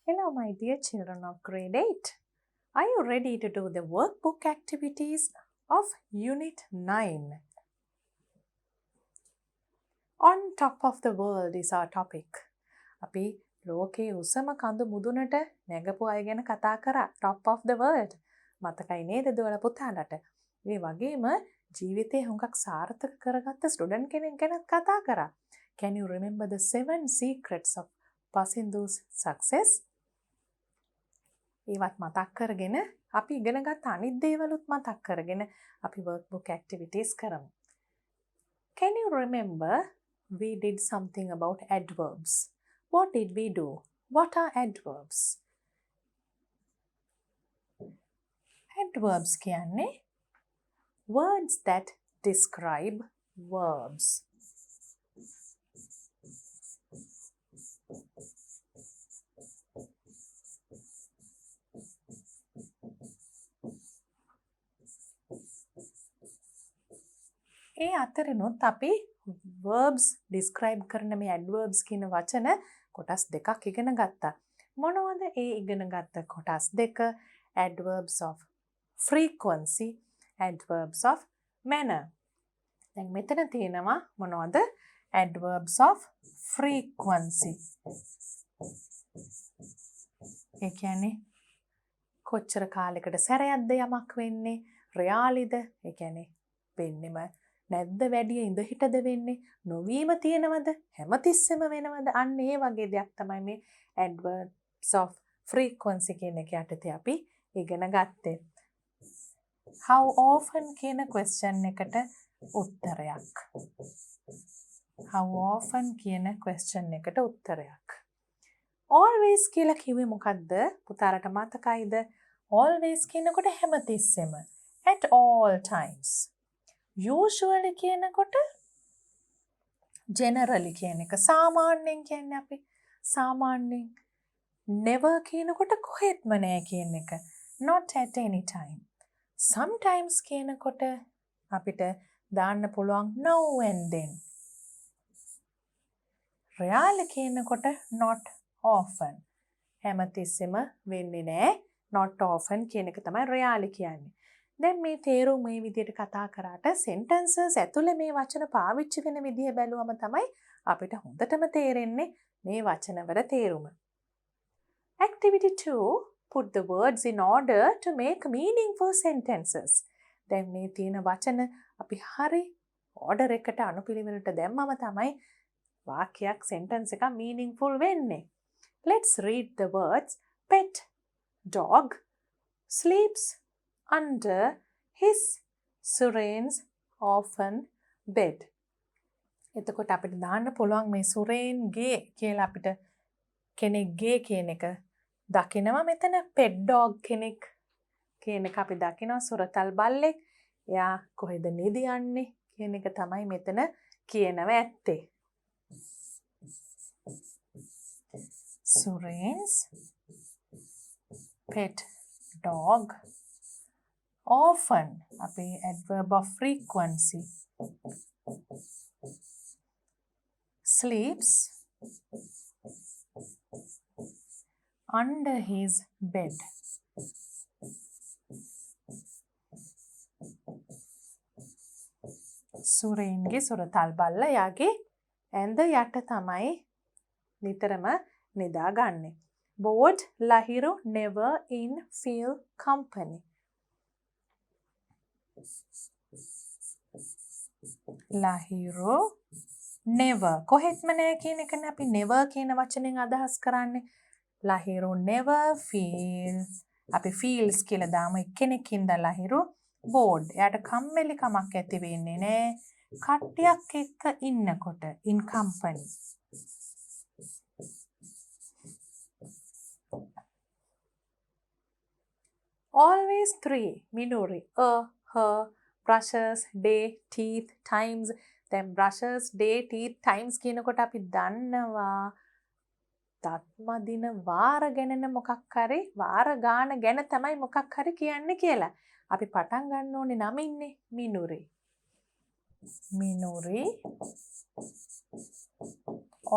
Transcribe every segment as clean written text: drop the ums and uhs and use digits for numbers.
Hello, my dear children of grade 8. Are you ready to do the workbook activities of Unit 9? On top of the world is our topic. අපි ලෝකයේ උසම කඳු මුදුනට නැගපු අය ගැන කතා කරා. Top of the world. මතකයි නේද දුවලා පුතාලට? මේ වගේම ජීවිතේ හුඟක් සාර්ථක කරගත්ත ස්ටුඩන්ට් කෙනෙක් ගැන කතා කරා. Can you remember the 7 secrets of Pasindu's success? ඒවත් මතක් කරගෙන අපි ඉගෙන ගත්ත අනිත් දේවලුත් මතක් කරගෙන අපි workbook activities කරමු. Can you remember we did something about adverbs? What did we do? What are adverbs? Adverbs කියන්නේ words that describe verbs. ඒ අතරිනුත් අපි verbs describe කරන මේ adverbs කියන වචන කොටස් දෙකක් ඉගෙන ගත්තා. මොනවද ඒ ඉගෙන ගත්ත කොටස් දෙක? Adverbs of frequency, adverbs of manner. දැන් මෙතන තියෙනවා මොනවද? Adverbs of frequency. ඒ කියන්නේ කොච්චර කාලයකට සැරයක්ද යමක් වෙන්නේ? රෙයාලිද? ඒ කියන්නේ වෙන්නෙම නැද්ද වැඩිය ඉඳ හිටද වෙන්නේ? නොවීම තියෙනවද? හැමතිස්සෙම වෙනවද? අන්න ඒ වගේ දෙයක් තමයි මේ adverbs of frequency කියන එක යටතේ අපි ඉගෙන ගත්තේ. How often කියන question එකට උත්තරයක්. How often කියන question එකට උත්තරයක්. Always කියලා කිව්වේ මොකද්ද? පුතාලට මතකයිද? Always කියනකොට හැමතිස්සෙම. At all times. Usually කියනකොට generally කියන එක. සාමාන්‍යයෙන් කියන්නේ අපි සාමාන්‍යයෙන්. Never කියනකොට කොහෙත්ම නෑ කියන එක. Not at any time. Sometimes කියනකොට අපිට දාන්න පුළුවන් now and then. Rarely කියනකොට not often. හැමතිස්සෙම වෙන්නේ නෑ. Not often කියන එක තමයි rarely කියන්නේ. දැන් මේ තේරුම් මේ විදිහට කතා කරාට sentences ඇතුලේ මේ වචන පාවිච්චි වෙන විදිහ බැලුවම තමයි අපිට හොඳටම තේරෙන්නේ මේ වචනවල තේරුම. Activity 2, put the words in order to make meaningful sentences. දැන් මේ තියෙන වචන අපි හරි order එකට අනුපිළිවෙලට දැම්මම තමයි වාක්‍යයක් sentence එක meaningful වෙන්නේ. Let's read the words. Pet dog sleeps under his Suren's orphan bed. එතකොට අපිට දාන්න පුළුවන් මේ සුරේන්ගේ කියලා අපිට කෙනෙක්ගේ කියන එක දකිනවා මෙතන pet dog කෙනෙක් කියන එක අපි දකිනවා සුරතල් බල්ලෙක්. එයා කොහෙද නිදියන්නේ කියන එක තමයි මෙතන කියනව ඇත්තේ. Suren's pet dog often අපි adverb of frequency sleeps under his bed. සුරේන්ගේ සුරතල් බල්ල යාගේ ඇඳ යට තමයි නිතරම නිදාගන්නේ. Bored Lahiru never in feel company. Lahiru never කොහෙත්ම නෑ කියන එකනේ අපි never කියන වචනෙන් අදහස් කරන්නේ. Lahiru never feel අපි feels කියලා දාමු එක්කෙනෙක් ඉඳලා Lahiru bored. එයාට කම්මැලි කමක් ඇති වෙන්නේ නෑ. කට්ටියක් එක්ක ඉන්නකොට in company. Always 3 Minuri her brushes day teeth times. දැන් brushes day teeth times කියනකොට අපි දන්නවා දත් මදින වාර ගැන මොකක් හරි වාර ගාන ගැන තමයි මොකක් හරි කියන්නේ කියලා. අපි පටන් ගන්න ඕනේ නමින්නේ Minuri. Minuri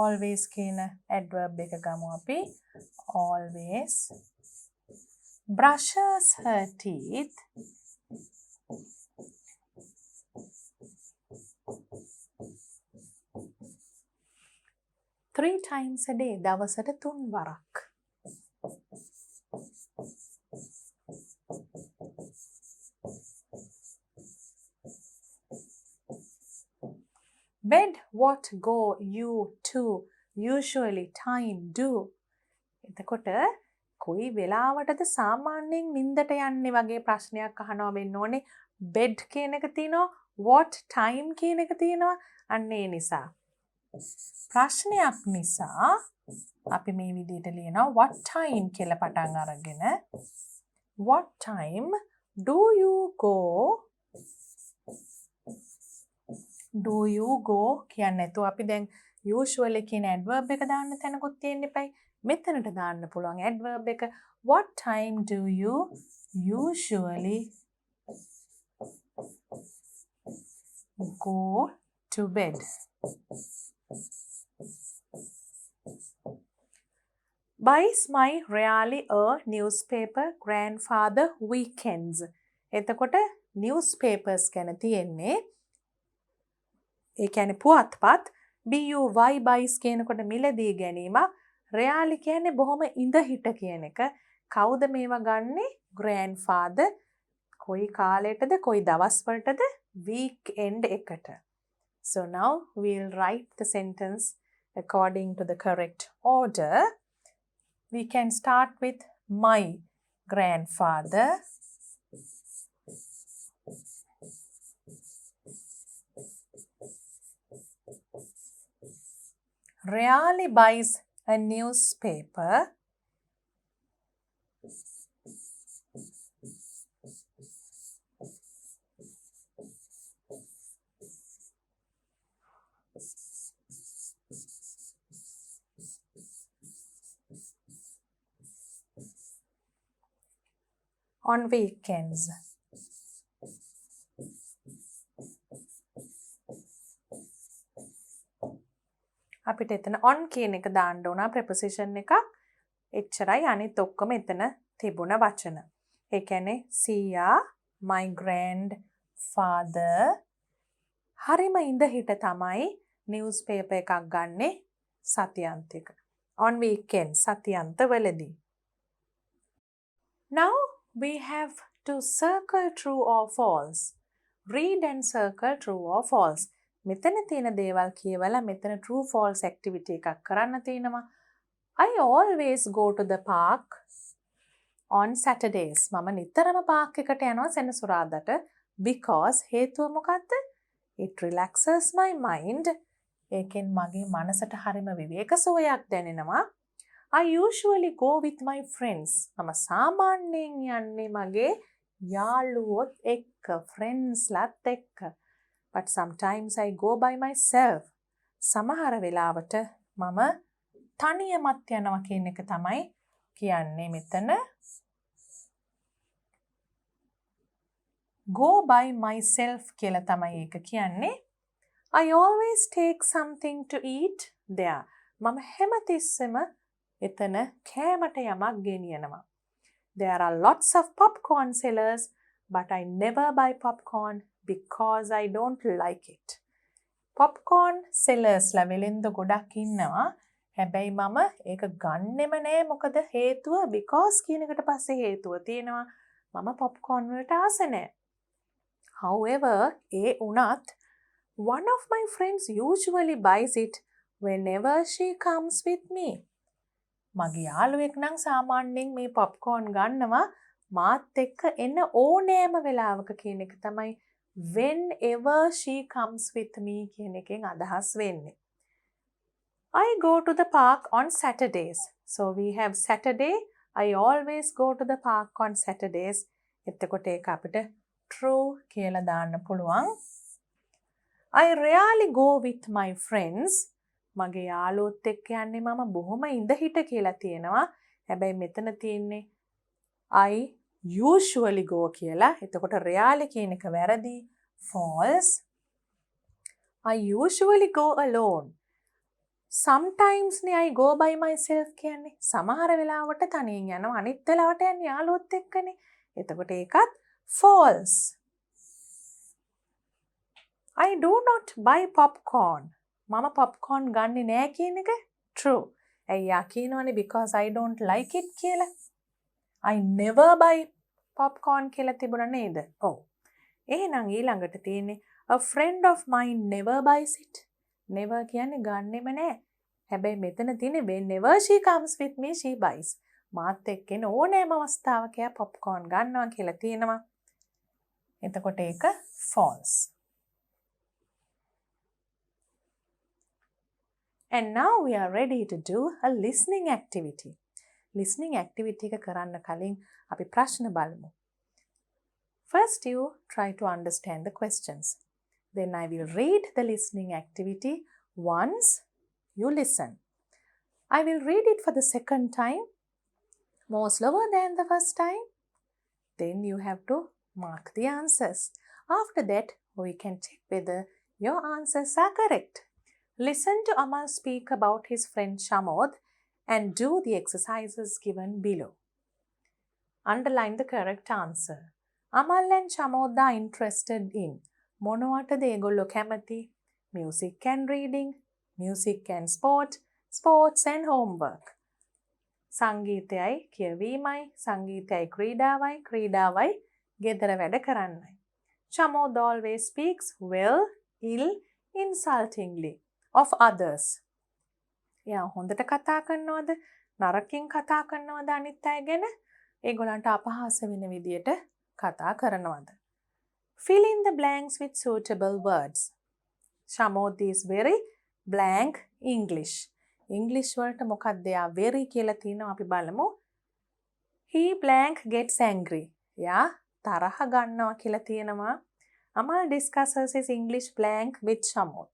always කියන adverb එක ගමු අපි. Always brushes her teeth 3 times a day. දවසට 3 වරක්. Bed, what go you to usually time do? එතකොට කොයි වෙලාවටද සාමාන්‍යයෙන් නිින්දට යන්නේ වගේ ප්‍රශ්නයක් අහනවා වෙන්න ඕනේ. bed කියන එක තියෙනවා, what time කියන එක තියෙනවා. අන්න ඒ නිසා ප්‍රශ්නයක් නිසා අපි මේ විදිහට ලියනවා what time කියලා පටන් අරගෙන what time do you go කියන්නේ නැතුව අපි දැන් usually කියන adverb එක දාන්න තැනකුත් තියෙන්න එපයි. මෙතනට දාන්න පුළුවන් adverb එක. What time do you usually go to bed? Buys my really a newspaper grandfather weekends. එතකොට newspapers ගැන තියෙන්නේ ඒ කියන්නේ පුවත්පත්. BUY buys කියනකොට මිලදී ගැනීමක්. රයාලි කියන්නේ බොහොම ඉඳ හිට කියන එක. කවුද මේවා ගන්නෙ? grandfather. කොයි කාලයටද කොයි දවස් වලටද? weekend එකට. So now we'll write the sentence according to the correct order. We can start with my grandfather rarely buys a newspaper on weekends. අපිට එතන on කියන එක දාන්න උනා preposition එකක්. එච්චරයි. අනිත් ඔක්කොම එතන තිබුණ වචන. ඒ කියන්නේ Sia, my grandfather හරිම ඉඳ හිට තමයි newspaper එකක් ගන්නෙ සතියන්තික. On weekend සතියන්ත වලදී. Now we have to circle true or false. Read and circle true or false. මෙතන තියෙන දේවල් කියවලා මෙතන true false activity එකක් කරන්න තියෙනවා. I always go to the park on Saturdays. මම නිතරම පාක් එකට යනවා සෙනසුරාදාට because හේතුව මොකද්ද? It relaxes my mind. ඒකෙන් මගේ මනසට හරිම විවේක සුවයක් දැනෙනවා. I usually go with my friends. මම සාමාන්‍යයෙන් යන්නේ මගේ යාළුවොත් එක්ක, friendsලත් එක්ක. But sometimes I go by myself. සමහර වෙලාවට මම තනියමත් යනවා කියන එක තමයි කියන්නේ මෙතන. Go by myself කියලා තමයි ඒක කියන්නේ. I always take something to eat there. මම හැමතිස්සෙම එතන කෑමට යමක් ගෙනියනවා. There are lots of popcorn sellers, but I never buy popcorn because I don't like it. Popcorn sellers ලා වෙලෙන්ද ගොඩක් ඉන්නවා. හැබැයි මම ඒක ගන්නෙම නෑ. මොකද හේතුව because කියන එකට පස්සේ හේතුව තියෙනවා. මම popcorn වලට ආස නෑ. However, ඒ උනත් one of my friends usually buys it whenever she comes with me. මගේ යාළුවෙක් නම් සාමාන්‍යයෙන් මේ popcorn ගන්නවා මාත් එක්ක එන ඕනෑම වෙලාවක කියන එක තමයි whenever she comes with me කියන එකෙන් අදහස් වෙන්නේ. I go to the park on Saturdays. So we have Saturday. I always go to the park on Saturdays. එතකොට ඒක අපිට true කියලා දාන්න පුළුවන්. I rarely go with my friends. මගේ යාළුවොත් එක්ක යන්නේ මම බොහොම ඉඳ හිට කියලා තියෙනවා. හැබැයි මෙතන තියෙන්නේ I usually go කියලා. එතකොට rarely කියන එක වැරදි. False. I usually go alone. sometimes I go by myself කියන්නේ සමහර වෙලාවට තනියෙන් යනවා අනිත් වෙලාවට යන්නේ යාළුවොත් එක්කනේ. එතකොට ඒකත් false. I do not buy popcorn. මම popcorn ගන්නෙ නෑ කියන එක true. ඇයි යා කියනවනේ because I don't like it කියලා. I never buy popcorn කියලා තිබුණා නේද? ඔව්. එහෙනම් ඊළඟට තියෙන්නේ a friend of mine never buys it. never කියන්නේ ගන්නෙම නෑ. හැබැයි මෙතන තියෙන්නේ whenever she comes with me she buys. මාත් එක්ක එන ඕනෑම අවස්ථාවක එයා popcorn ගන්නවා කියලා තියෙනවා. එතකොට ඒක false. And now we are ready to do a listening activity. Listening activity එක කරන්න කලින් අපි ප්‍රශ්න බලමු. First you try to understand the questions. Then I will read the listening activity once you listen. I will read it for the second time, more slower than the first time. Then you have to mark the answers. After that, we can check whether your answers are correct. Listen to Amal speak about his friend Shamod and do the exercises given below. Underline the correct answer. Amal and Shamod are interested in මොනවටද ඒගොල්ලෝ කැමති? Music and reading, music and sport, sports and homework. සංගීතයයි කියවීමයි, සංගීතයයි ක්‍රීඩාවයි, ක්‍රීඩාවයි ගෙදර වැඩ කරන්නයි. Shamod always speaks well, ill, insultingly of others. එයා හොඳට කතා කරනවද? නරකින් කතා කරනවද අනිත් අය ගැන? ඒගොල්ලන්ට අපහාස වෙන විදියට කතා කරනවද? Fill in the blanks with suitable words. Shamod is very blank English. English වලට මොකක්ද එයා very කියලා තියෙනවා අපි බලමු. He blank gets angry. එයා තරහ ගන්නවා කියලා තියෙනවා. Amal discusses his English blank with Shamod.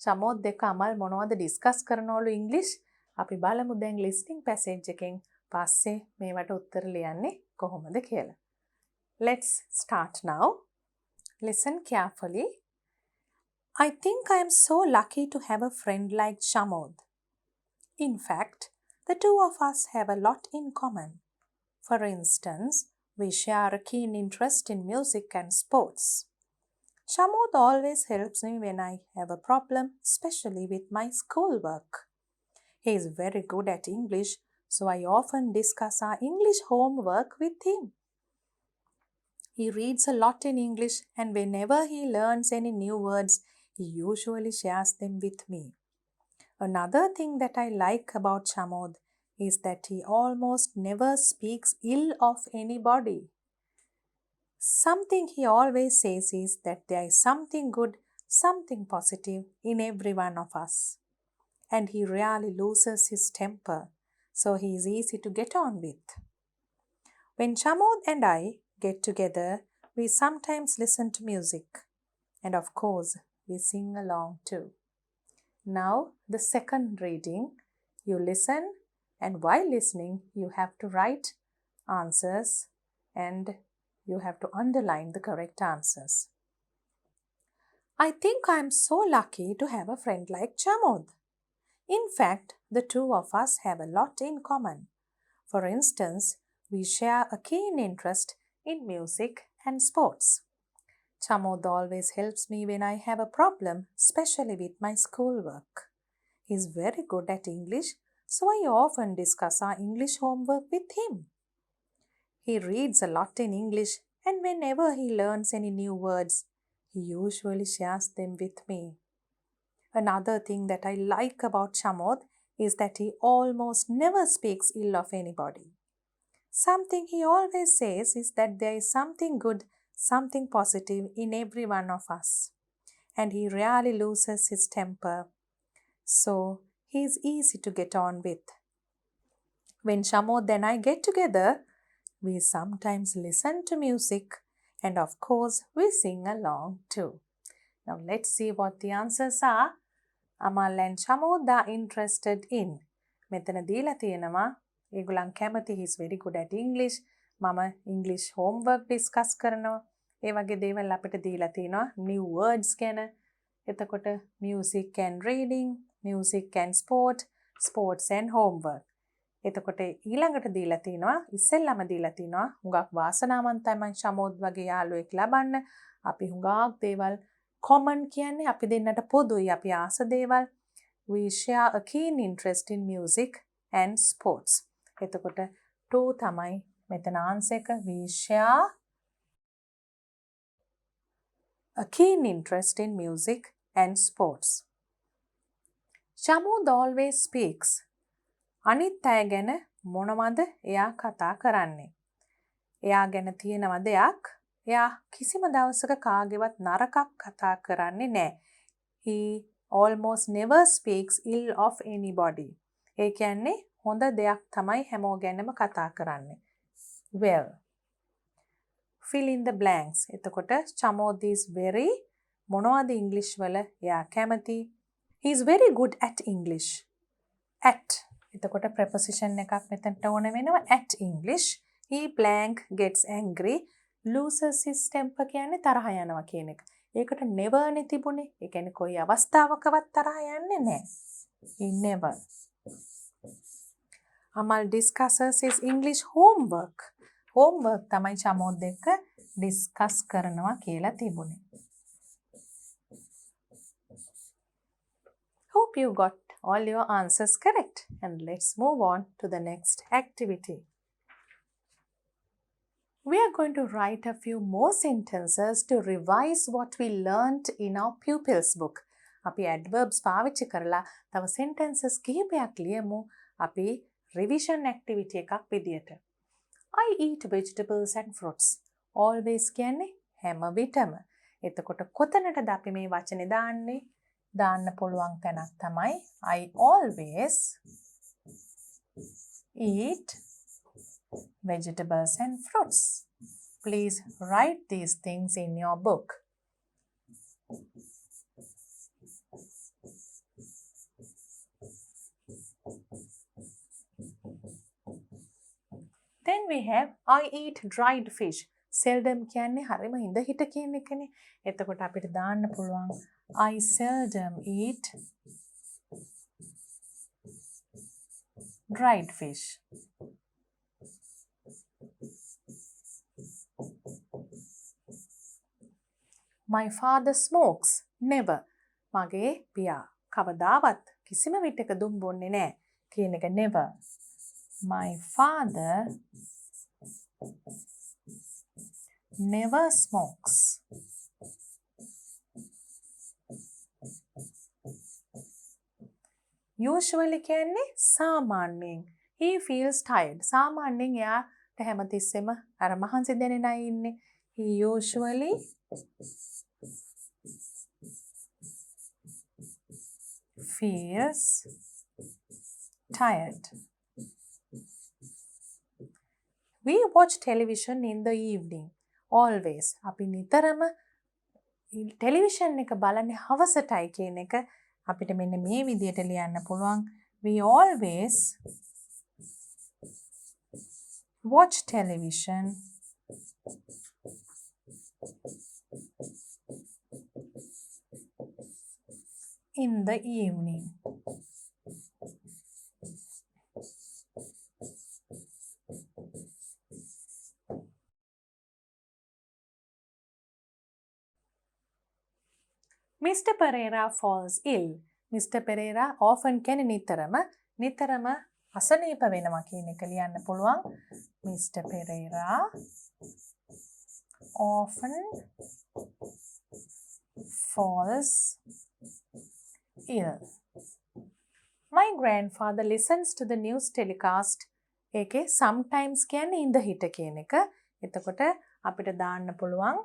Shamod දෙක අමල් මොනවද ඩිස්කස් කරනවලු ඉංග්ලිෂ්? අපි බලමු දැන් listening passage එකෙන් පස්සේ මේවට උත්තර ලියන්නේ කොහොමද කියලා. Let's start now. Listen carefully. I think I am so lucky to have a friend like Shamod. In fact, the two of us have a lot in common. For instance, we share a keen interest in music and sports. Shamod always helps me when I have a problem, especially with my schoolwork. He is very good at English, so I often discuss our English homework with him. He reads a lot in English, and whenever he learns any new words, he usually shares them with me. Another thing that I like about Shamod is that he almost never speaks ill of anybody. Something he always says is that there is something good, something positive in every one of us. And he rarely loses his temper, so he is easy to get on with. When Shamod and I get together, we sometimes listen to music. And of course, we sing along too. Now, the second reading. You listen, and while listening, you have to write answers and you have to underline the correct answers. I think I am so lucky to have a friend like Shamod. In fact, the two of us have a lot in common. For instance, we share a keen interest in music and sports. Shamod always helps me when I have a problem, especially with my schoolwork. He is very good at English, so I often discuss our English homework with him. He reads a lot in English, and whenever he learns any new words, he usually shares them with me. Another thing that I like about Shamod is that he almost never speaks ill of anybody. Something he always says is that there is something good, something positive in every one of us. And he rarely loses his temper. So, he is easy to get on with. When Shamod and I get together, we sometimes listen to music and of course we sing along too. Now let's see what the answers are. Amal and Shamod are interested in. මෙතන දීලා තියෙනවා ඒගොල්ලන් කැමති he's very good at English. මම English homework discuss කරනවා. ඒ වගේ දේවල් අපිට දීලා තියෙනවා new words ගැන. එතකොට music and reading, music and sport, sports and homework. එතකොට ඊළඟට දීලා තිනවා ඉස්සෙල්ලාම දීලා තිනවා හුඟක් වාසනාවන්තයි මං ශමෝද් වගේ යාළුවෙක් ලබන්න. අපි හුඟක් දේවල් common කියන්නේ අපි දෙන්නට පොදුයි අපි ආස දේවල්. We share a keen interest in music and sports. එතකොට 2 තමයි මෙතන answer එක. We share a keen interest in music and sports. Shamod always speaks. අනිත් අය ගැන මොනවද එයා කතා කරන්නේ? එයා ගැන තියෙනව දෙයක්. එයා කිසිම දවසක කාගේවත් නරකක් කතා කරන්නේ නැහැ. He almost never speaks ill of anybody. ඒ කියන්නේ හොඳ දෙයක් තමයි හැමෝ ගැනම කතා කරන්නේ. Well. Fill in the blanks. එතකොට Chamod is very මොනවද ඉංග්‍රීසි වල එයා කැමති? He is very good at English. At එතකොට preposition එකක් මෙතනට ඕන වෙනවා at English. He blank gets angry, loses his temper කියන්නේ තරහ යනවා කියන එක. ඒකට never නේ තිබුණේ. ඒ කියන්නේ කොයි අවස්ථාවකවත් තරහ යන්නේ නැහැ. He never. Amal discusses his English homework. Homework තමයි චමෝද් එක්ක discuss කරනවා කියලා තිබුණේ. Hope you got all your answers correct, and let's move on to the next activity. We are going to write a few more sentences to revise what we learnt in our pupils book. අපි adverbs පාවිච්චි කරලා තව sentences කිහිපයක් ලියමු අපි revision activity එකක් විදියට. I eat vegetables and fruits. Always කියන්නේ හැම විටම. එතකොට කොතනටද අපි මේ වචනේ දාන්නේ? දාන්න පුළුවන් තැනක් තමයි I always eat vegetables and fruits. Please write these things in your book. Then we have I eat dried fish. Seldom කියන්නේ හරිම හිඳ හිට කියන එකනේ. එතකොට අපිට දාන්න පුළුවන් I seldom eat dried fish. My father smokes. Never. මගේ පියා කවදාවත් කිසිම විටක දුම් බොන්නේ නැහැ කියන එක never. My father never smokes. Usually කියන්නේ සාමාන්‍යයෙන්. He feels tired. සාමාන්‍යයෙන් එයාට හැමතිස්සෙම අර මහන්සි දැනෙන අය ඉන්නේ. He usually feels tired. We watch television in the evening. Always. අපි නිතරම ටෙලිවිෂන් එක බලන්නේ හවසටයි කියන එක අපිට මෙන්න මේ විදියට ලියන්න පුළුවන්. We always watch television in the evening. Mr. Pereira falls ill. Mr. Pereira often කියන්නේ නිතරම අසනීප වෙනවා කියන එක ලියන්න පුළුවන්. Mr. Pereira often falls ill. My grandfather listens to the news telecast. ඒකේ sometimes කියන්නේ ඉඳ හිට කියන එක. එතකොට අපිට දාන්න පුළුවන්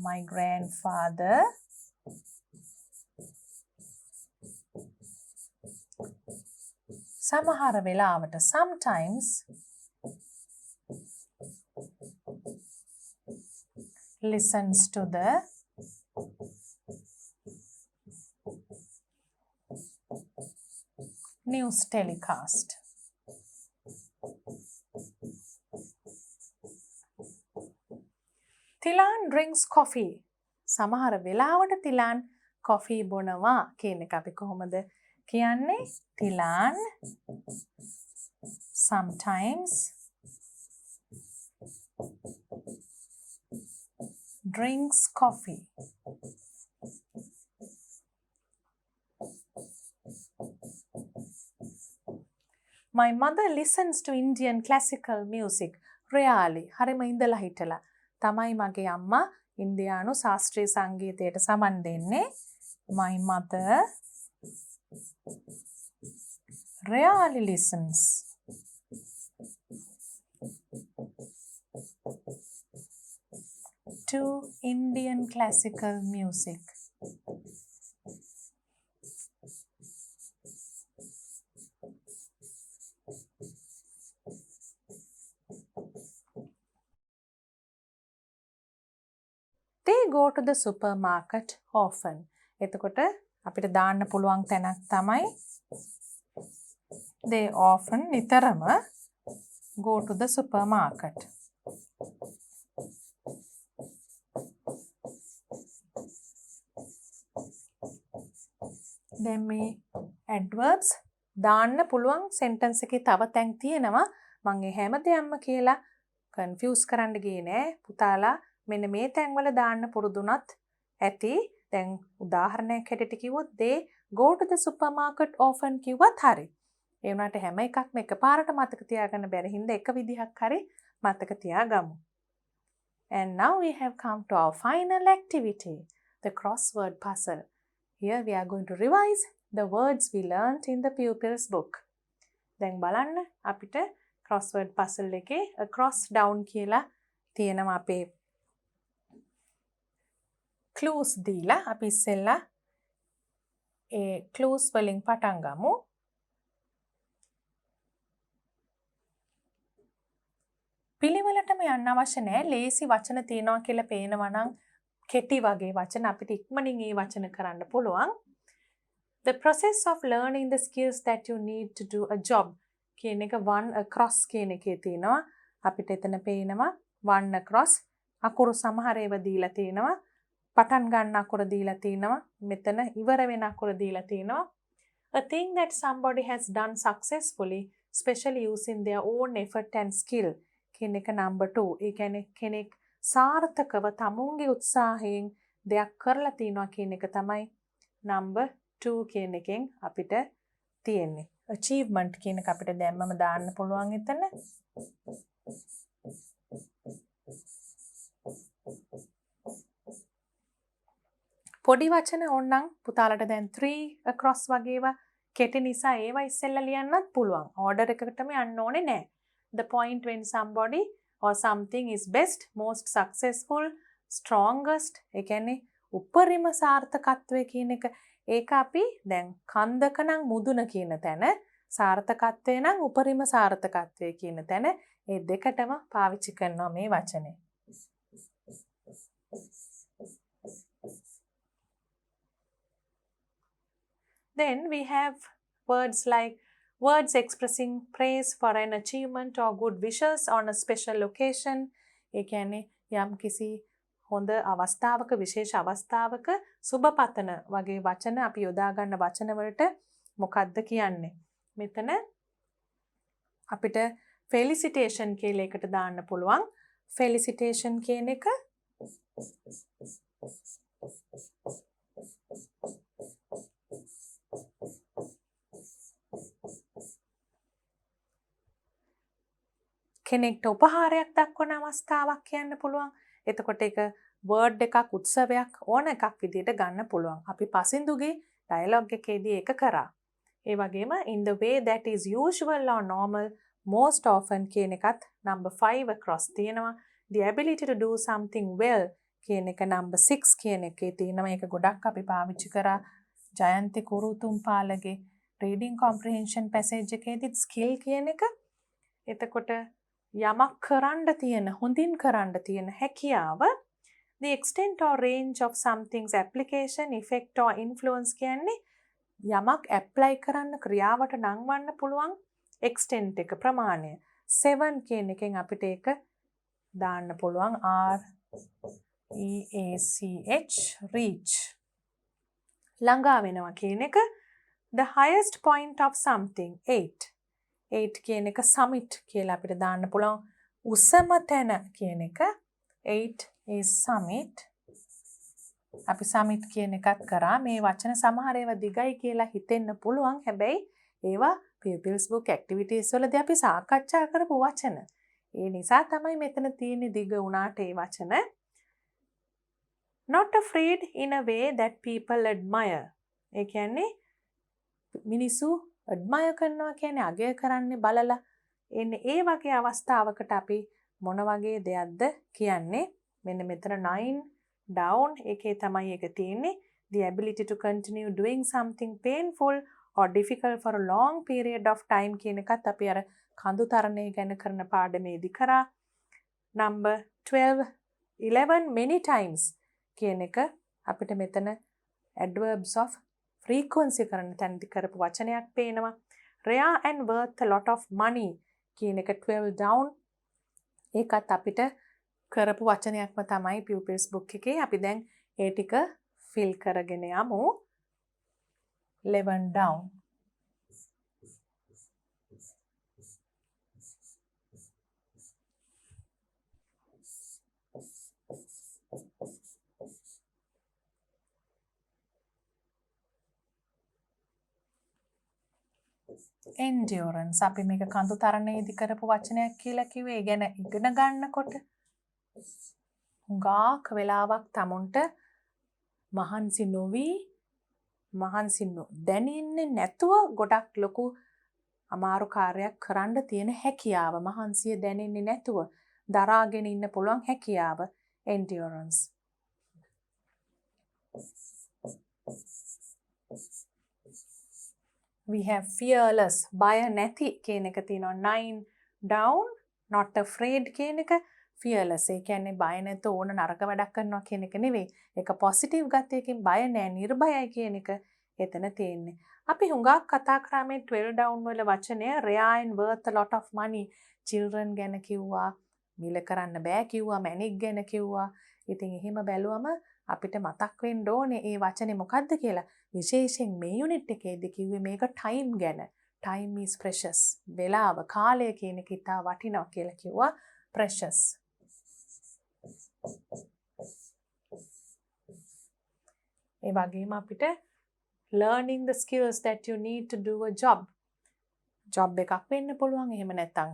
my grandfather සමහර වෙලාවට sometimes listens to the news telecast. Tilan drinks coffee. සමහර වෙලාවට තිලාන් කොෆී බොනවා කියන එක අපි කොහොමද කියන්නේ තිලන් sometimes drinks coffee. My mother listens to Indian classical music. Really. හරිම ඉඳලා හිටලා. තමයි මගේ අම්මා ඉන්දියානු ශාස්ත්‍රීය සංගීතයට සමන් දෙන්නේ. My mother really listens to Indian classical music. They go to the supermarket often. එතකොට අපිට දාන්න පුළුවන් තැනක් තමයි they often නිතරම go to the supermarket. දැන් මේ adverbs දාන්න පුළුවන් sentence එකේ තව තැන් තියෙනවා. මම ඒ හැම දෙයක්ම කියලා confuse කරන්න ගියේ නෑ. පුතාලා මෙන්න මේ තැන්වල දාන්න පුරුදුනත් ඇති. දැන් උදාහරණයක් හැටියට කිව්වොත් they go to the supermarket often කිව්වත් හරි. ඒ වුණාට හැම එකක්ම එකපාරට මතක තියාගන්න බැරි හින්දා එක විදිහක් හරි මතක තියාගමු. And now we have come to our final activity, the crossword puzzle. Here we are going to revise the words we learnt in the pupils book. දැන් බලන්න අපිට crossword puzzle එකේ across down කියලා තියෙනවා අපේ clues දීලා අපි ඉස්සෙල්ලා ඒ clues වලින් පටන් ගමු. පිළිවෙලටම යන්න අවශ්‍ය නැහැ. ලේසි වචන තියෙනවා කියලා පේනවා නම් කෙටි වගේ වචන අපිට ඉක්මනින් ඒ වචන කරන්න පුළුවන්. The process of learning the skills that you need to do a job කියන එක one across කියන එකේ තියෙනවා. අපිට එතන පේනවා one across අකුරු සමහර ඒවා දීලා තියෙනවා. පටන් ගන්න අකුර දීලා තියෙනවා. මෙතන ඉවර වෙන අකුර දීලා තියෙනවා. A thing that somebody has done successfully, especially using their own effort and skill කියන එක number 2. ඒ කියන්නේ කෙනෙක් සාර්ථකව තමුන්ගේ උත්සාහයෙන් දෙයක් කරලා තියනවා කියන එක තමයි number 2 කියන එකෙන් අපිට තියෙන්නේ. achievement කියන එක අපිට දැම්මම දාන්න පුළුවන් එතන. පොඩි වචන ඕනනම් පුතාලට දැන් 3 across වගේ ඒවා කෙටි නිසා ඒවා ඉස්සෙල්ලා ලියන්නත් පුළුවන්. order එකකටම යන්න ඕනේ නැහැ. The point when somebody or something is best, most successful, strongest, ඒ කියන්නේ උපරිම සාර්ථකත්වය කියන එක. ඒක අපි දැන් කන්දක නම් මුදුන කියන තැන, සාර්ථකත්වය නම් උපරිම සාර්ථකත්වය කියන තැන ඒ දෙකටම පාවිච්චි කරනවා මේ වචනේ. Then we have words like words expressing praise for an achievement or good wishes on a special occasion. ඒ කියන්නේ යම් කිසි හොඳ අවස්ථාවක විශේෂ අවස්ථාවක සුබ පතන වගේ වචන අපි යොදා ගන්න වචන වලට මොකක්ද කියන්නේ? මෙතන අපිට felicitation කියලා එකට දාන්න පුළුවන්. felicitation කියන එක කෙනෙක්ට උපහාරයක් දක්වන අවස්ථාවක් කියන්න පුළුවන්. එතකොට ඒක වර්ඩ් එකක් උත්සවයක් ඕන එකක් විදිහට ගන්න පුළුවන්. අපි පසින්දුගේ ඩයලොග් එකේදී ඒක කරා. ඒ වගේම in the way that is usual or normal most often කියන එකත් number 5 across තියෙනවා. The ability to do something well කියන එක number 6 කියන එකේ තියෙනවා. ඒක ගොඩක් අපි පාවිච්චි කරා ජයන්ති කුරුතුම්පාලගේ reading comprehension passage එකේදී skill කියන එක. එතකොට යමක් කරන්න තියෙන හොඳින් කරන්න තියෙන හැකියාව the extent or range of something's application effect or influence කියන්නේ යමක් apply කරන්න ක්‍රියාවට නංවන්න පුළුවන් extent එක ප්‍රමාණය 7 කියන එකෙන් අපිට ඒක දාන්න පුළුවන් reach ළඟා වෙනවා කියන එක the highest point of something 8 8 කියන එක summit කියලා අපිට දාන්න පුළුවන් උසම තැන කියන එක 8 is summit අපි summit කියන එකත් කරා මේ වචන සමහර ඒවා දිගයි කියලා හිතෙන්න පුළුවන් හැබැයි ඒවා pupils book activities වලදී අපි සාකච්ඡා කරපු වචන ඒ නිසා තමයි මෙතන තියෙන දිග උනාට ඒ වචන not afraid in a way that people admire ඒ කියන්නේ මිනිස්සු admire කරනවා කියන්නේ අගය කරන්නේ බලලා එන්නේ ඒ වගේ අවස්ථාවකට අපි මොන වගේ දෙයක්ද කියන්නේ මෙන්න මෙතන 9 down එකේ තමයි එක තියෙන්නේ the ability to continue doing something painful or difficult for a long period of time කියන එකත් අපි අර කඳු තරණය ගැන කරන පාඩමේදී කරා number 12 11 many times කියන එක අපිට මෙතන adverbs of frequency කරන තැනදී කරපු වචනයක් පේනවා rare and worth a lot of money කියන එක 12 down ඒකත් අපිට කරපු වචනයක්ම තමයි pupils book එකේ අපි දැන් ඒ ටික fill කරගෙන යමු 11 down endurance අපි මේක කඳු තරණයේදී කරපු වචනයක් කියලා කිව්වේ ඒ ගැන ඉගෙන ගන්නකොට හුඟක් වෙලාවක් tamunට මහන්සි නොවි මහන්සි දැනෙන්නේ නැතුව ගොඩක් ලොකු අමාරු කාර්යයක් කරන්න තියෙන හැකියාව මහන්සිය දැනෙන්නේ නැතුව දරාගෙන ඉන්න පුළුවන් හැකියාව endurance we have fearless බය නැති කියන එක තියෙනවා 9 down not afraid කියන එක fearless ඒ කියන්නේ බය නැතුව ඕන නරක වැඩක් කරනවා කියන එක නෙවෙයි ඒක positive ගතියකින් බය නැහැ නිර්භයයි කියන එක එතන තියෙන්නේ අපි හුඟක් කතා කරා මේ 12 down වල වචනය rare and worth a lot of money children ගැන කිව්වා මිල කරන්න බෑ කිව්වා මැනික් ගැන කිව්වා ඉතින් එහෙම බැලුවම අපිට මතක් වෙන්න ඕනේ ඒ වචනේ මොකද්ද කියලා විශේෂයෙන් මේ යුනිට් එකේදී කිව්වේ මේක time ගැන time is precious වෙලාව කාලය කියන එක ඉතා වටිනවා කියලා කිව්වා precious ඒ වගේම අපිට learning the skills that you need to do a job එකක් වෙන්න පුළුවන් එහෙම නැත්නම්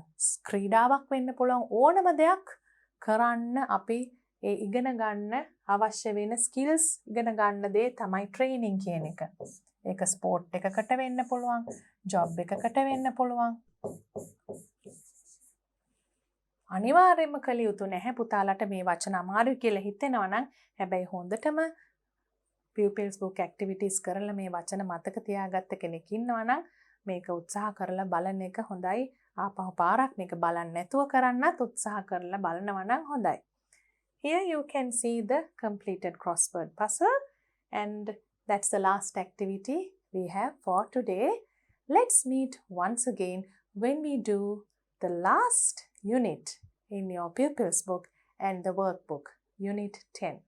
ක්‍රීඩාවක් වෙන්න පුළුවන් ඕනම දෙයක් කරන්න අපි ඒ ඉගෙන ගන්න අවශ්‍ය වෙන skills ඉගෙන ගන්න දේ තමයි training කියන එක. ඒක sport එකකට වෙන්න පුළුවන්, job එකකට වෙන්න පුළුවන්. අනිවාර්යයෙන්ම කළ යුතු නැහැ පුතාලට මේ වචන අමාරුයි කියලා හිතෙනවා නම් හැබැයි හොඳටම pupils book activities කරලා මේ වචන මතක තියාගත්ත කෙනෙක් ඉන්නවා නම් මේක උත්සාහ කරලා බලන එක හොඳයි. ආපහු පාරක් මේක බලන්න නැතුව කරන්නත් උත්සාහ කරලා බලනවා නම් හොඳයි. Here you can see the completed crossword puzzle and that's the last activity we have for today. Let's meet once again when we do the last unit in your pupils book and the workbook, unit 10.